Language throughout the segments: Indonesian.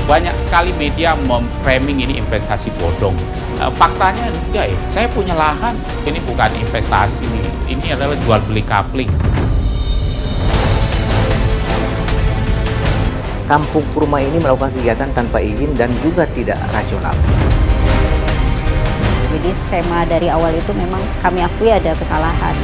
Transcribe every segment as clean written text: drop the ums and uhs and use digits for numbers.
Banyak sekali media memframing ini investasi bodong. Faktanya enggak ya, saya punya lahan, ini bukan investasi, ini adalah jual beli kapling. Kampung Kurma ini melakukan kegiatan tanpa izin dan juga tidak rasional. Jadi skema dari awal itu memang kami akui ada kesalahan.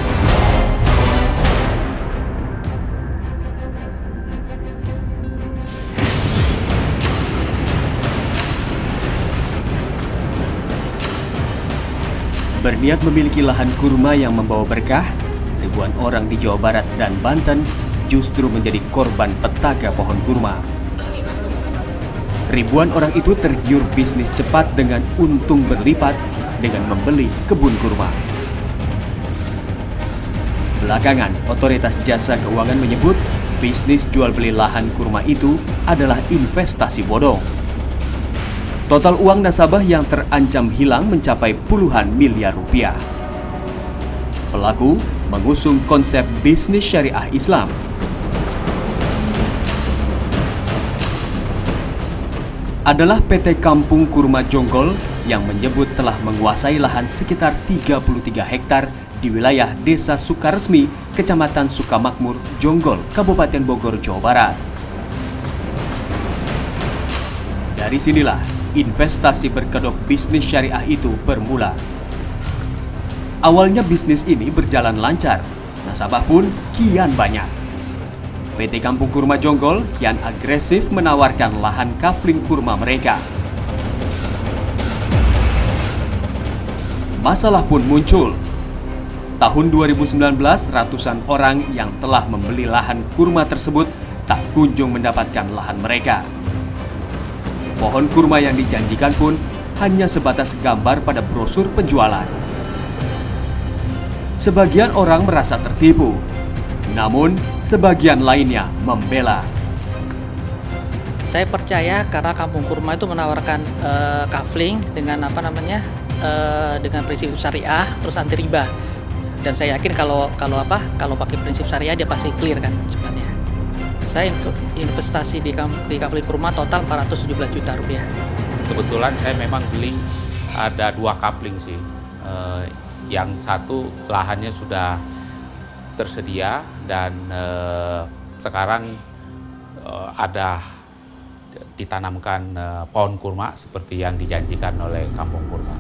Berniat memiliki lahan kurma yang membawa berkah, ribuan orang di Jawa Barat dan Banten justru menjadi korban petaka pohon kurma. Ribuan orang itu tergiur bisnis cepat dengan untung berlipat dengan membeli kebun kurma. Belakangan, Otoritas Jasa Keuangan menyebut bisnis jual beli lahan kurma itu adalah investasi bodong. Total uang nasabah yang terancam hilang mencapai puluhan miliar rupiah. Pelaku mengusung konsep bisnis syariah Islam. Adalah PT Kampung Kurma Jonggol yang menyebut telah menguasai lahan sekitar 33 hektar di wilayah Desa Sukaresmi, Kecamatan Sukamakmur, Jonggol, Kabupaten Bogor, Jawa Barat. Dari sinilah investasi berkedok bisnis syariah itu bermula. Awalnya bisnis ini berjalan lancar, nasabah pun kian banyak. PT Kampung Kurma Jonggol kian agresif menawarkan lahan kafling kurma mereka. Masalah pun muncul. Tahun 2019, ratusan orang yang telah membeli lahan kurma tersebut tak kunjung mendapatkan lahan mereka. Pohon kurma yang dijanjikan pun hanya sebatas gambar pada brosur penjualan. Sebagian orang merasa tertipu, namun sebagian lainnya membela. Saya percaya karena Kampung Kurma itu menawarkan kafling dengan dengan prinsip syariah terus anti riba. Dan saya yakin kalau pakai prinsip syariah dia pasti clear kan sebenarnya. Saya investasi di kafling kurma total 417 juta rupiah. Kebetulan saya memang beli ada 2 kapling sih. Yang satu lahannya sudah tersedia dan sekarang ada ditanamkan pohon kurma seperti yang dijanjikan oleh Kampung Kurma.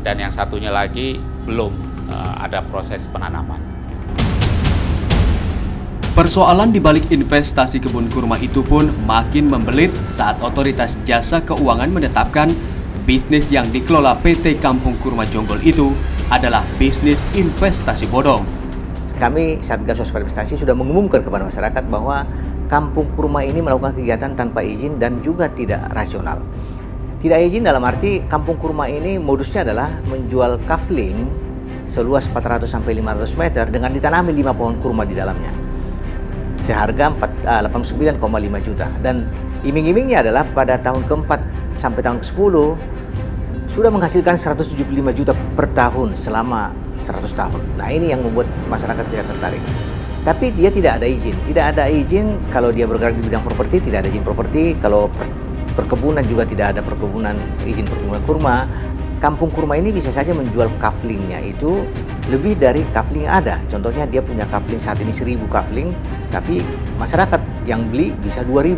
Dan yang satunya lagi belum ada proses penanaman. Persoalan di balik investasi kebun kurma itu pun makin membelit saat Otoritas Jasa Keuangan menetapkan bisnis yang dikelola PT Kampung Kurma Jonggol itu adalah bisnis investasi bodong. Kami Satgas Waspada Investasi sudah mengumumkan kepada masyarakat bahwa Kampung Kurma ini melakukan kegiatan tanpa izin dan juga tidak rasional. Tidak izin dalam arti Kampung Kurma ini modusnya adalah menjual kafling seluas 400-500 meter dengan ditanami 5 pohon kurma di dalamnya. Seharga 89,5 juta. Dan iming-imingnya adalah pada tahun keempat sampai tahun ke-10 sudah menghasilkan 175 juta per tahun selama 100 tahun. Nah, ini yang membuat masyarakat tidak tertarik. Tapi dia tidak ada izin. Tidak ada izin kalau dia bergerak di bidang properti, tidak ada izin properti. Kalau perkebunan juga tidak ada izin perkebunan kurma. Kampung Kurma ini bisa saja menjual kaflingnya itu lebih dari kafling yang ada. Contohnya dia punya kafling saat ini 1000 kafling, tapi masyarakat yang beli bisa 2000.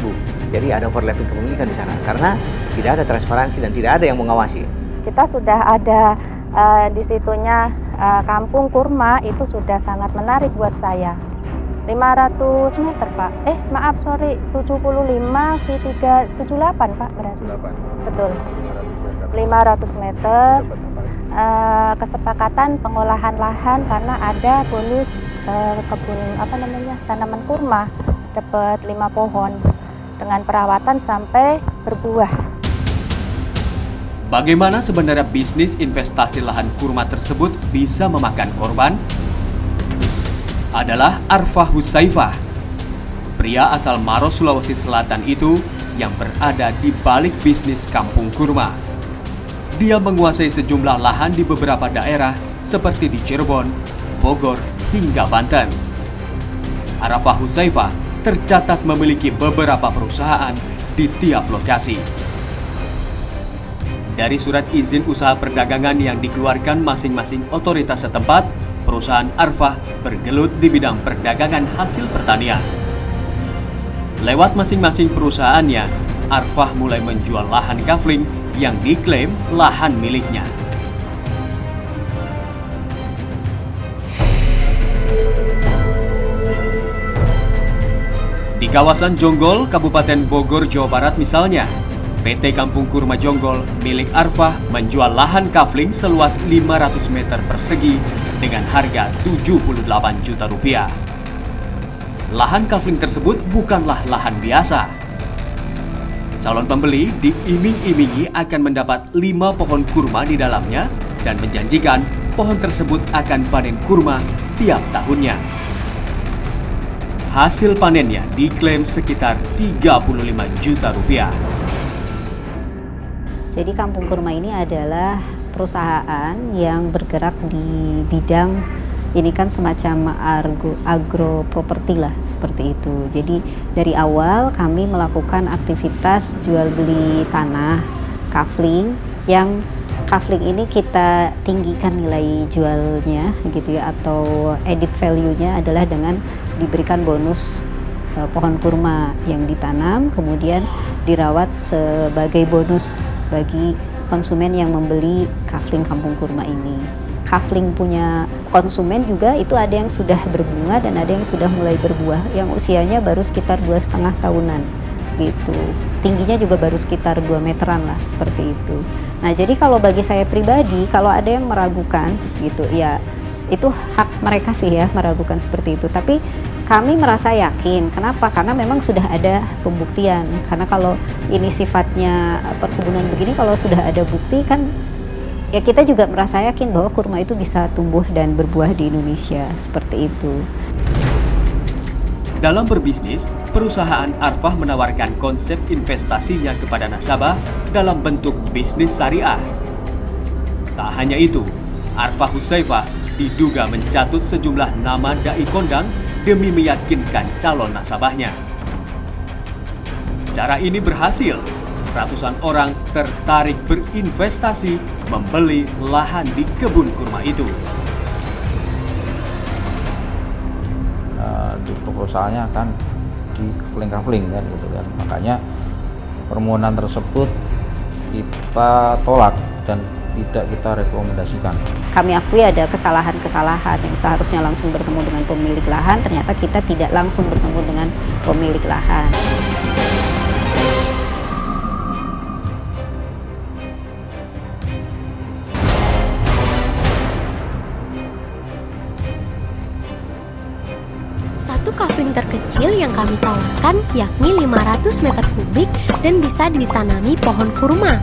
Jadi ada overlapping kepemilikan di sana karena tidak ada transparansi dan tidak ada yang mengawasi. Kita sudah ada di situnya Kampung Kurma itu sudah sangat menarik buat saya. 500 meter Pak. 75 V378 Pak berarti. 78. Betul. 500 meter. Kesepakatan pengolahan lahan karena ada bonus kebun tanaman kurma dapat 5 pohon dengan perawatan sampai berbuah. Bagaimana sebenarnya bisnis investasi lahan kurma tersebut bisa memakan korban? Adalah Arfa Husaifah, pria asal Maros, Sulawesi Selatan itu yang berada di balik bisnis Kampung Kurma. Dia menguasai sejumlah lahan di beberapa daerah seperti di Cirebon, Bogor, hingga Banten. Arfa Husaifah tercatat memiliki beberapa perusahaan di tiap lokasi. Dari surat izin usaha perdagangan yang dikeluarkan masing-masing otoritas setempat, perusahaan Arfah bergelut di bidang perdagangan hasil pertanian. Lewat masing-masing perusahaannya, Arfah mulai menjual lahan kafling yang diklaim lahan miliknya. Di kawasan Jonggol, Kabupaten Bogor, Jawa Barat misalnya, PT Kampung Kurma Jonggol milik Arfah menjual lahan kafling seluas 500 meter persegi dengan harga 78 juta rupiah. Lahan kafling tersebut bukanlah lahan biasa. Calon pembeli diiming-imingi akan mendapat 5 pohon kurma di dalamnya dan menjanjikan pohon tersebut akan panen kurma tiap tahunnya. Hasil panennya diklaim sekitar 35 juta rupiah. Jadi Kampung Kurma ini adalah perusahaan yang bergerak di bidang ini kan semacam agro properti lah, seperti itu. Jadi dari awal kami melakukan aktivitas jual beli tanah kafling, yang kafling ini kita tinggikan nilai jualnya gitu ya, atau added value-nya adalah dengan diberikan bonus pohon kurma yang ditanam kemudian dirawat sebagai bonus bagi konsumen yang membeli kafling Kampung Kurma ini. Kafling punya konsumen juga itu ada yang sudah berbunga dan ada yang sudah mulai berbuah, yang usianya baru sekitar 2,5 tahunan gitu. Tingginya juga baru sekitar 2 meteran lah, seperti itu. Nah, jadi kalau bagi saya pribadi, kalau ada yang meragukan gitu, ya itu hak mereka sih ya meragukan seperti itu. Tapi kami merasa yakin. Kenapa? Karena memang sudah ada pembuktian. Karena kalau ini sifatnya perkebunan begini, kalau sudah ada bukti kan, ya kita juga merasa yakin bahwa kurma itu bisa tumbuh dan berbuah di Indonesia, seperti itu. Dalam berbisnis, perusahaan Arfah menawarkan konsep investasinya kepada nasabah dalam bentuk bisnis syariah. Tak hanya itu, Arfah Hussaifah diduga mencatut sejumlah nama dai kondang demi meyakinkan calon nasabahnya. Cara ini berhasil. Ratusan orang tertarik berinvestasi membeli lahan di kebun kurma itu. Di proposalnya kan di kafling kan gitu kan. Makanya permohonan tersebut kita tolak dan tidak kita rekomendasikan. Kami akui ada kesalahan-kesalahan yang seharusnya langsung bertemu dengan pemilik lahan, ternyata kita tidak langsung bertemu dengan pemilik lahan. Satu kafling terkecil yang kami tawarkan yakni 500 meter kubik dan bisa ditanami pohon kurma.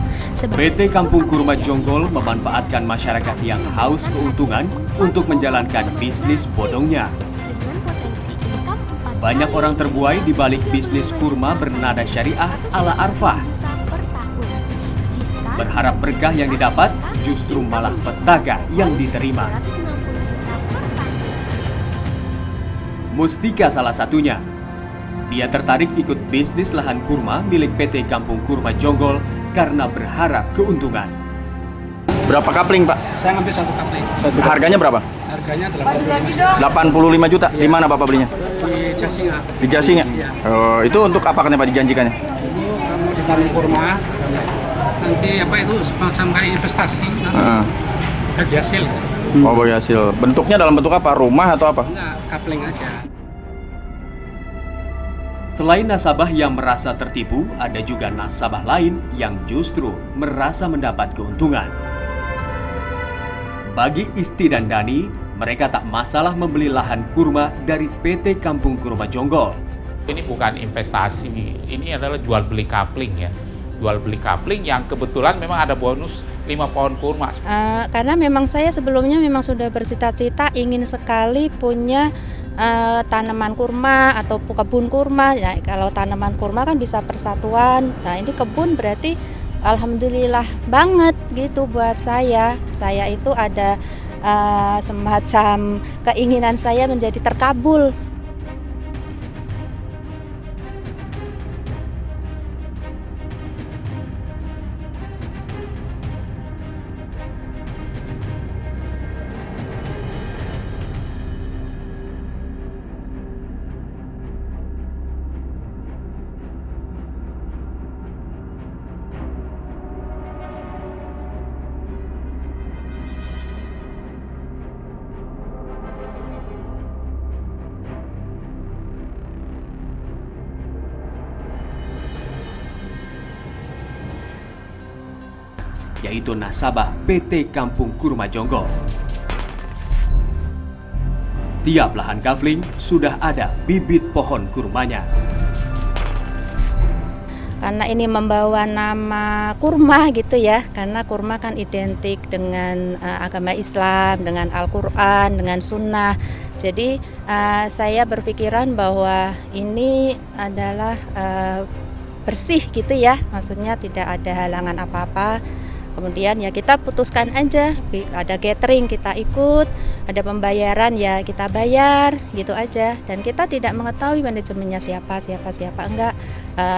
PT Kampung Kurma Jonggol memanfaatkan masyarakat yang haus keuntungan untuk menjalankan bisnis bodongnya. Banyak orang terbuai di balik bisnis kurma bernada syariah ala Arfah. Berharap berkah yang didapat, justru malah petaka yang diterima. Mustika salah satunya. Dia tertarik ikut bisnis lahan kurma milik PT Kampung Kurma Jonggol karena berharap keuntungan. Berapa kapling, Pak? Saya ngambil 1 kapling. Harganya berapa? Harganya 85 juta. Di mana Bapak belinya? di Jasinga. Di Jasinga? Iya. Oh, itu untuk apa kan Pak dijanjikannya? Itu kamu ditanam kurma, nanti apa itu semacam kayak investasi, bagi hasil. Oh, bagi hasil. Bentuknya dalam bentuk apa? Rumah atau apa? Enggak, kapling aja. Selain nasabah yang merasa tertipu, ada juga nasabah lain yang justru merasa mendapat keuntungan. Bagi Isti dan Dani, mereka tak masalah membeli lahan kurma dari PT Kampung Kurma Jonggol. Ini bukan investasi, ini adalah jual beli kapling ya. Jual beli kapling yang kebetulan memang ada bonus 5 pohon kurma. Karena memang saya sebelumnya memang sudah bercita-cita ingin sekali punya tanaman kurma atau kebun kurma. Nah, kalau tanaman kurma kan bisa persatuan. Nah, ini kebun berarti alhamdulillah banget gitu buat saya. Saya itu ada semacam keinginan saya menjadi terkabul. yaitu nasabah PT Kampung Kurma Jonggol. Tiap lahan kafling sudah ada bibit pohon kurmanya. Karena ini membawa nama kurma gitu ya, karena kurma kan identik dengan agama Islam, dengan Al-Quran, dengan sunnah. Jadi saya berpikiran bahwa ini adalah bersih gitu ya, maksudnya tidak ada halangan apa-apa. Kemudian ya kita putuskan aja, ada catering kita ikut, ada pembayaran ya kita bayar gitu aja. Dan kita tidak mengetahui manajemennya siapa enggak,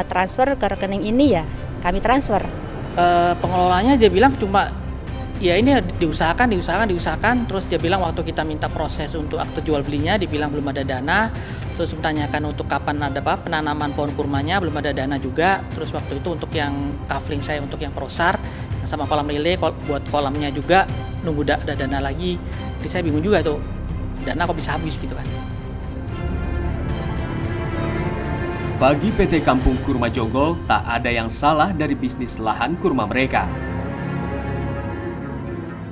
transfer ke rekening ini ya kami transfer. Pengelolanya dia bilang cuma ya ini diusahakan, terus dia bilang waktu kita minta proses untuk akte jual belinya dibilang belum ada dana. Terus menanyakan untuk kapan ada penanaman pohon kurmanya, belum ada dana juga. Terus waktu itu untuk yang kafling saya, untuk yang prosar sama kolam relay, buat kolamnya juga nunggu ada dana lagi. Jadi saya bingung juga tuh, dana kok bisa habis gitu kan. Bagi PT Kampung Kurma Jonggol, tak ada yang salah dari bisnis lahan kurma mereka.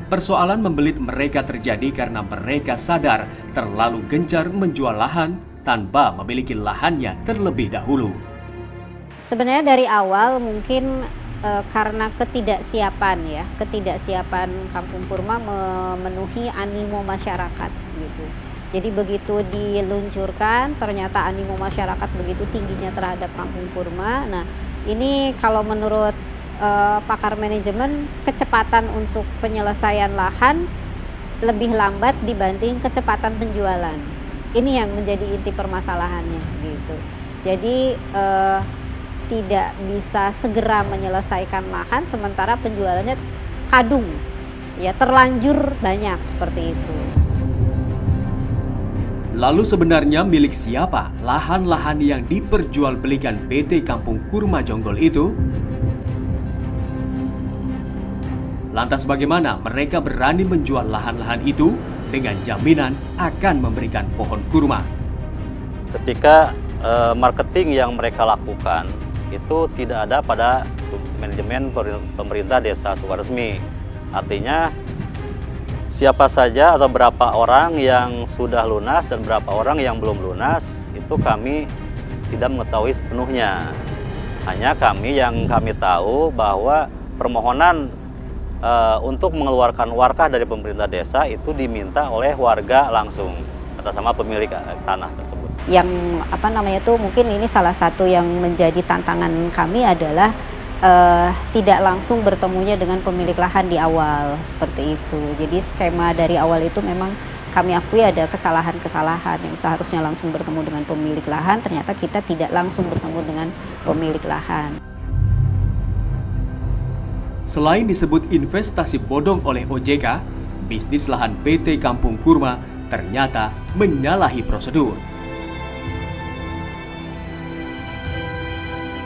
Persoalan membelit mereka terjadi karena mereka sadar terlalu gencar menjual lahan tanpa memiliki lahannya terlebih dahulu. Sebenarnya dari awal mungkin karena ketidaksiapan Kampung Kurma memenuhi animo masyarakat gitu. Jadi begitu diluncurkan ternyata animo masyarakat begitu tingginya terhadap Kampung Kurma. Nah, ini kalau menurut pakar manajemen, kecepatan untuk penyelesaian lahan lebih lambat dibanding kecepatan penjualan. Ini yang menjadi inti permasalahannya gitu. Jadi tidak bisa segera menyelesaikan lahan sementara penjualannya kadung, ya terlanjur banyak seperti itu. Lalu sebenarnya milik siapa lahan-lahan yang diperjualbelikan PT Kampung Kurma Jonggol itu? Lantas bagaimana mereka berani menjual lahan-lahan itu dengan jaminan akan memberikan pohon kurma? Ketika marketing yang mereka lakukan itu tidak ada pada manajemen pemerintah desa Sukaresmi. Artinya siapa saja atau berapa orang yang sudah lunas dan berapa orang yang belum lunas itu kami tidak mengetahui sepenuhnya. Hanya kami tahu bahwa permohonan untuk mengeluarkan warkah dari pemerintah desa itu diminta oleh warga langsung atas nama pemilik tanah tersebut. Yang mungkin ini salah satu yang menjadi tantangan kami adalah tidak langsung bertemunya dengan pemilik lahan di awal seperti itu. Jadi skema dari awal itu memang kami akui ada kesalahan-kesalahan yang seharusnya langsung bertemu dengan pemilik lahan, ternyata kita tidak langsung bertemu dengan pemilik lahan. Selain disebut investasi bodong oleh OJK, bisnis lahan PT Kampung Kurma ternyata menyalahi prosedur.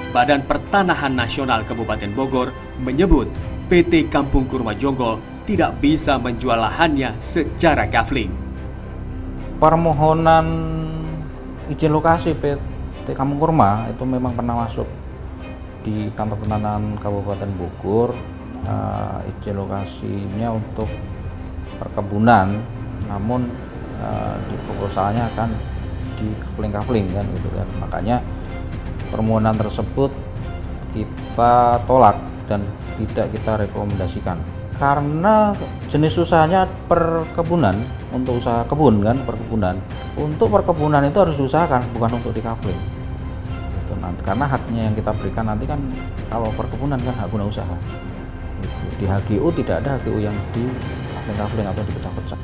Badan Pertanahan Nasional Kabupaten Bogor menyebut PT Kampung Kurma Jonggol tidak bisa menjual lahannya secara kafling. Permohonan izin lokasi PT Kampung Kurma itu memang pernah masuk di kantor pertanahan Kabupaten Bogor. Izin lokasinya untuk perkebunan, namun di proposalnya akan di kafling kan gitu kan. Makanya permohonan tersebut kita tolak dan tidak kita rekomendasikan karena jenis usahanya perkebunan, untuk usaha kebun kan, perkebunan. Untuk perkebunan itu harus diusahakan, bukan untuk di kafling gitu, nanti karena haknya yang kita berikan nanti kan kalau perkebunan kan hak guna usaha gitu. Di HGU tidak ada HGU yang di kafling atau dipecah-pecah.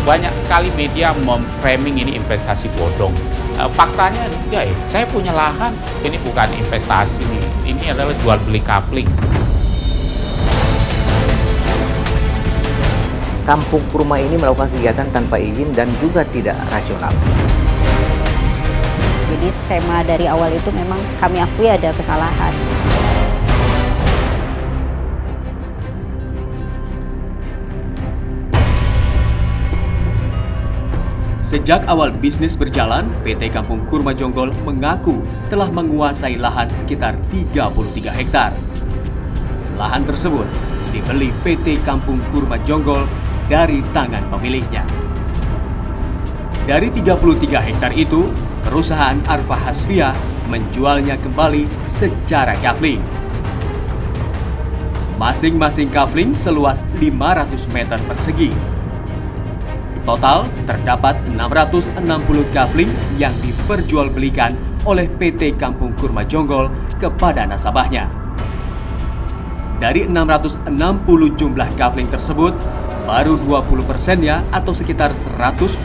Banyak sekali media memframing ini investasi bodong. Faktanya enggak ya, saya punya lahan, ini bukan investasi, ini adalah jual beli kafling. kampung kurma ini melakukan kegiatan tanpa izin dan juga tidak rasional. Jadi skema dari awal itu memang kami akui ada kesalahan. Sejak awal bisnis berjalan, PT Kampung Kurma Jonggol mengaku telah menguasai lahan sekitar 33 hektar. Lahan tersebut dibeli PT Kampung Kurma Jonggol dari tangan pemiliknya. Dari 33 hektar itu, perusahaan Arfa Hasvia menjualnya kembali secara kafling. Masing-masing kafling seluas 500 meter persegi. Total terdapat 660 kafling yang diperjualbelikan oleh PT Kampung Kurma Jonggol kepada nasabahnya. Dari 660 jumlah kafling tersebut, baru 20%-nya atau sekitar 124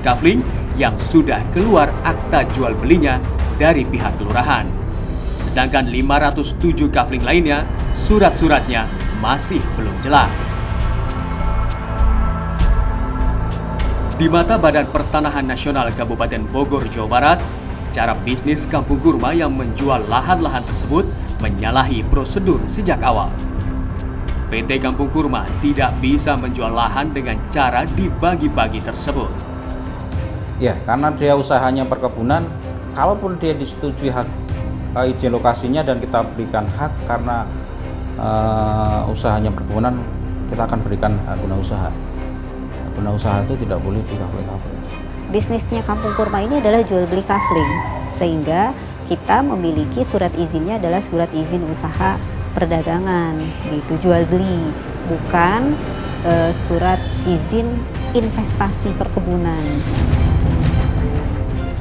kafling yang sudah keluar akta jual belinya dari pihak kelurahan. Sedangkan 507 kafling lainnya, surat-suratnya masih belum jelas. Di mata Badan Pertanahan Nasional Kabupaten Bogor, Jawa Barat, cara bisnis Kampung Kurma yang menjual lahan-lahan tersebut menyalahi prosedur sejak awal. PT Kampung Kurma tidak bisa menjual lahan dengan cara dibagi-bagi tersebut. Ya, karena dia usahanya perkebunan, kalaupun dia disetujui hak izin lokasinya dan kita berikan hak karena usahanya perkebunan, kita akan berikan hak guna usaha. Guna usaha itu tidak boleh di kafling-kafling. Bisnisnya Kampung Kurma ini adalah jual beli kafling, sehingga kita memiliki surat izinnya adalah surat izin usaha perdagangan, gitu, jual beli, bukan surat izin investasi perkebunan.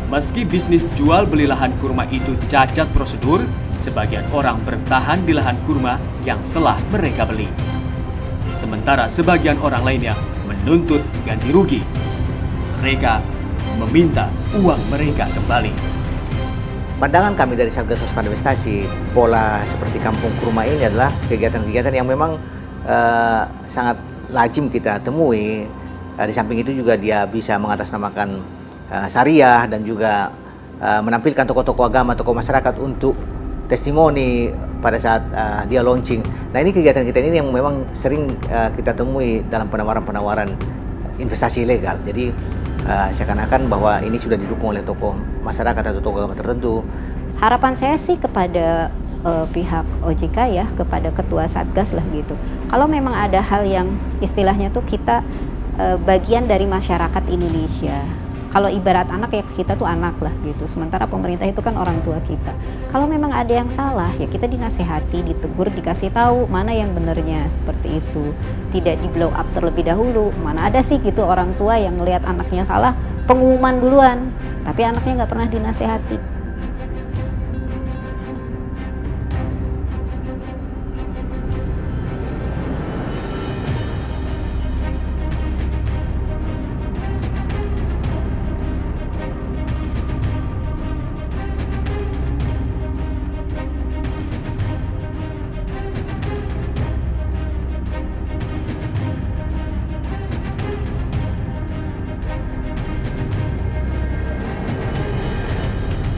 Meski bisnis jual beli lahan kurma itu cacat prosedur, sebagian orang bertahan di lahan kurma yang telah mereka beli. Sementara sebagian orang lainnya menuntut ganti rugi. Mereka meminta uang mereka kembali. Pandangan kami dari Satgas Waspada Investasi, pola seperti Kampung Kurma ini adalah kegiatan-kegiatan yang memang sangat lazim kita temui. Di samping itu juga dia bisa mengatasnamakan syariah dan juga menampilkan tokoh-tokoh agama, tokoh masyarakat untuk testimoni pada saat dia launching. Nah, ini kegiatan-kegiatan ini yang memang sering kita temui dalam penawaran-penawaran investasi ilegal. Jadi seakan-akan bahwa ini sudah didukung oleh tokoh masyarakat atau tokoh agama tertentu. Harapan saya sih kepada pihak OJK ya, kepada ketua Satgas lah gitu. Kalau memang ada hal yang istilahnya tuh kita bagian dari masyarakat Indonesia. Kalau ibarat anak ya kita tuh anak lah gitu. Sementara pemerintah itu kan orang tua kita. Kalau memang ada yang salah ya kita dinasehati, ditegur, dikasih tahu mana yang benernya seperti itu. Tidak di blow up terlebih dahulu. Mana ada sih gitu orang tua yang ngelihat anaknya salah pengumuman duluan. Tapi anaknya nggak pernah dinasehati.